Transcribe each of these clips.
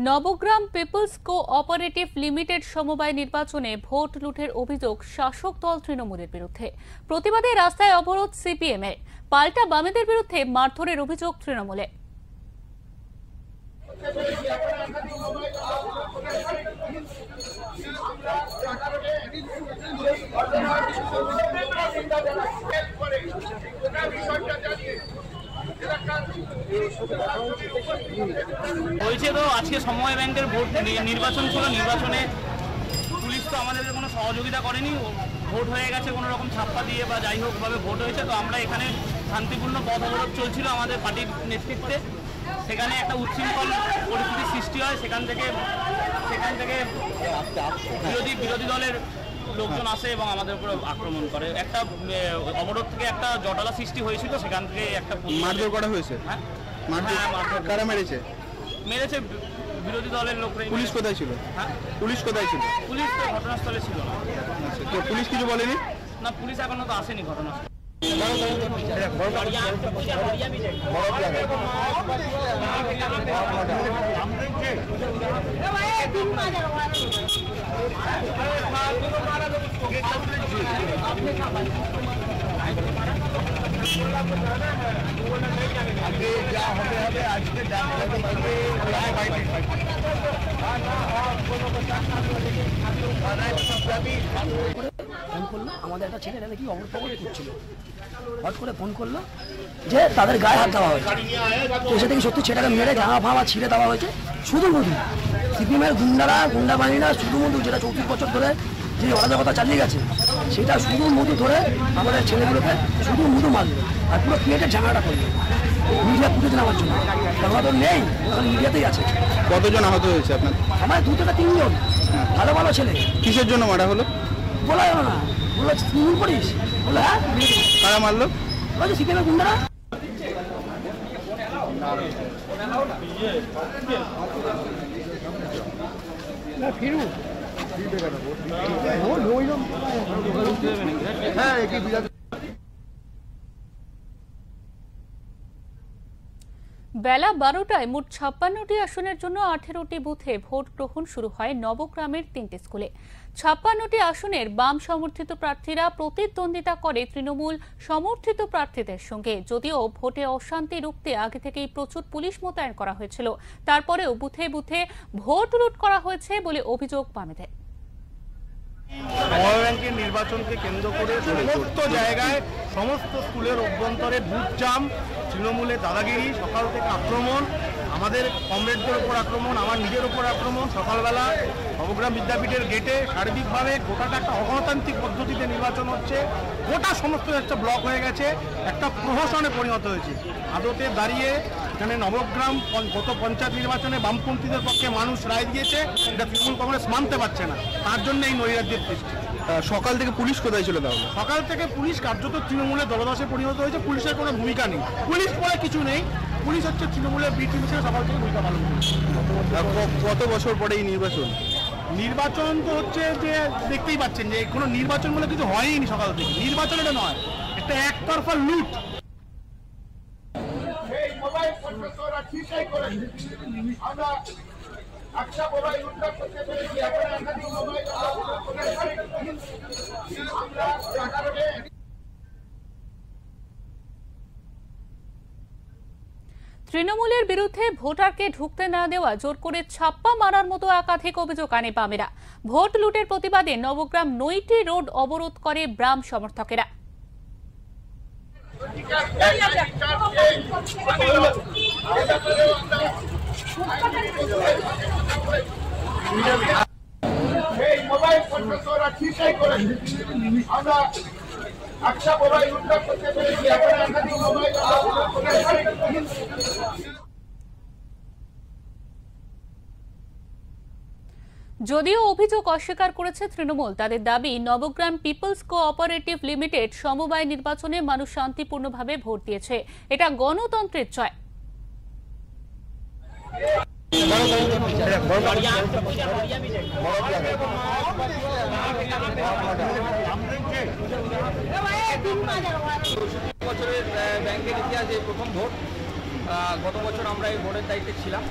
Nabagram people's cooperative limited সমবায় নির্বাচনে vote লুঠের অভিযোগ শাসক দল তৃণমূলের বিরুদ্ধে। প্রতিবাদে রাস্তায় অবরোধ সিপিএম এর, পাল্টা বামেদের বিরুদ্ধে মারধরের অভিযোগ তৃণমূলে। হয়েছে তো আজকে সমবায় ব্যাংকের ভোট নির্বাচন ছিল। নির্বাচনে পুলিশ তো আমাদের কোনো সহযোগিতা করেনি, ভোট হয়ে গেছে কোনো রকম ছাপ্পা দিয়ে বা যাই হোক ভাবে ভোট হয়েছে। তো আমরা এখানে শান্তিপূর্ণ পথ অবরোধ চলছিল আমাদের পার্টির নেতৃত্বে। সেখানে একটা উচ্ছৃঙ্খল পরিস্থিতির সৃষ্টি হয়। সেখান থেকে বিরোধী দলের লোকজন আসে এবং আমাদের উপরে আক্রমণ করে। একটা অবরোধ থেকে একটা জটলা সৃষ্টি হয়েছিল, সেখান থেকে একটা মারধর করা হয়েছে। হ্যাঁ, কারা মেরেছে? বিরোধী দলের লোকরা। পুলিশ কোথায় ছিল? হ্যাঁ, পুলিশ কোথায় ছিল? পুলিশ তো ঘটনাস্থলে ছিল না। তো পুলিশ কিছু বলেনি? না, পুলিশ এখনো তো আসেনি ঘটনাস্থলে। ফোন করলো আমাদের একটা ছেলে নাকি অবরোধ করছিল, হট করে ফোন করলো যে তাদের গায়ে হাত দেওয়া হয়েছে। তো সে থেকে সত্যি ছেলেটাকে মেরে জামা ফামা ছিঁড়ে দেওয়া হয়েছে। শুধু মধু সিপিএমের গুন্ডা বাহিনীরা শুধু মধু, যেটা 34 বছর ধরে যে অরাজকতা চালিয়ে গেছে, সেটা শুধু মধু ধরে আমাদের ছেলেগুলোকে শুধু মধু মারলো আর পুরো ক্রিয়েটের ঝামেলাটা করলো মিডিয়া ফুটেজ নেওয়ার জন্য। আমরা তো নেই, মিডিয়াতেই আছে। কতজন আহত হয়েছে আপনার? আমার 2 থেকে 3 জন ভালো ভালো ছেলে। কিসের জন্য মারা হলো বলা হলো না, বললো তৃণমূল করিস, বললো হ্যাঁ। কারা মারলো? বলছে সিপিএমের গুন্ডারা। বেলা 12টায় মোট 56টি আসনের জন্য 18টি বুথে ভোট গ্রহণ শুরু হয় নবগ্রামের 3টি স্কুলে। 56টি আসনের বাম সমর্থিত প্রার্থীরা প্রতিদ্বন্দ্বিতা করে তৃণমূল সমর্থিত প্রার্থীদের সঙ্গে। যদিও ভোটে অশান্তি রুখতে আগে থেকেই প্রচুর পুলিশ মোতায়েন করা হয়েছিল, তারপরেও বুথে বুথে ভোট লুট করা হয়েছে বলে অভিযোগ বামেদের। সমবায় ব্যাংকের নির্বাচনকে কেন্দ্র করে সমস্ত জায়গায় সমস্ত স্কুলের অভ্যন্তরে বুথ জাম, তৃণমূলের দাদাগিরি, সকাল থেকে আক্রমণ, আমাদের কমরেডদের ওপর আক্রমণ, আমার নিজের ওপর আক্রমণ। সকালবেলা নবগ্রাম বিদ্যাপীঠের গেটে সার্বিকভাবে গোটাটা একটা অগণতান্ত্রিক পদ্ধতিতে নির্বাচন হচ্ছে। গোটা সমস্ত একটা ব্লক হয়ে গেছে, একটা প্রহসনে পরিণত হয়েছে। আদতে দাঁড়িয়ে এখানে নবগ্রাম গত পঞ্চায়েত নির্বাচনে বামপন্থীদের পক্ষে মানুষ রায় দিয়েছে, এটা তৃণমূল কংগ্রেস মানতে পারছে না। তার জন্য এই নৈরাজ্যের সৃষ্টি। সকাল থেকে পুলিশ কোথায় ছিল তাহলে? সকাল থেকে পুলিশ কার্যত তৃণমূলের দলদাসে পরিণত হয়েছে। পুলিশের কোনো ভূমিকা নেই, পুলিশ বলে কিছু নেই। পুলিশ হচ্ছে তৃণমূলের বি টিম হিসেবে সকাল থেকে ভূমিকা পালন করছে। কত বছর পরে এই নির্বাচন? নির্বাচন তো হচ্ছে যে দেখতেই পাচ্ছেন যে কোনো নির্বাচন বলে কিছু হয়নি সকাল থেকে। নির্বাচন এটা নয়, একটা একতরফা লুট। তৃণমূলের বিরুদ্ধে ভোটারকে ঢুকতে না দেওয়া, জোর করে ছাপ্পা মারার মতো একাধিক অভিযোগ আনে বামেরা। ভোট লুটের প্রতিবাদে নবগ্রাম নৈটি রোড অবরোধ করে বাম সমর্থকেরা। যদিও অভিযোগ অস্বীকার করেছে তৃণমূল, তাদের দাবি নবগ্রাম পিপলস কোঅপারেটিভ লিমিটেড সমবায় নির্বাচনে মানুষ শান্তিপূর্ণভাবে ভোট দিয়েছে, এটা গণতন্ত্রের জয়। বছরের ব্যাংকের ইতিহাসে প্রথম ভোট। গত বছর আমরা এই ভোটের দায়িত্বে ছিলাম।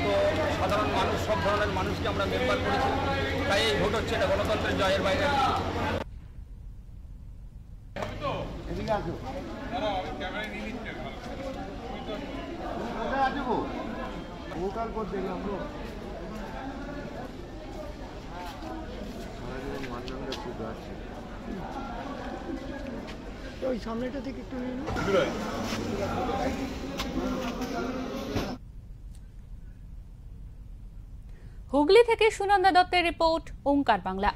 তো সাধারণ মানুষ, সব ধরনের মানুষকে আমরা মেম্বার করেছি, তাই এই ভোট হচ্ছে, এটা গণতন্ত্রের জয়ের বাইরে। ওই সামনেটা থেকে একটু হুগলি থেকে সুনন্দা দত্তের রিপোর্ট, ওঙ্কার বাংলা।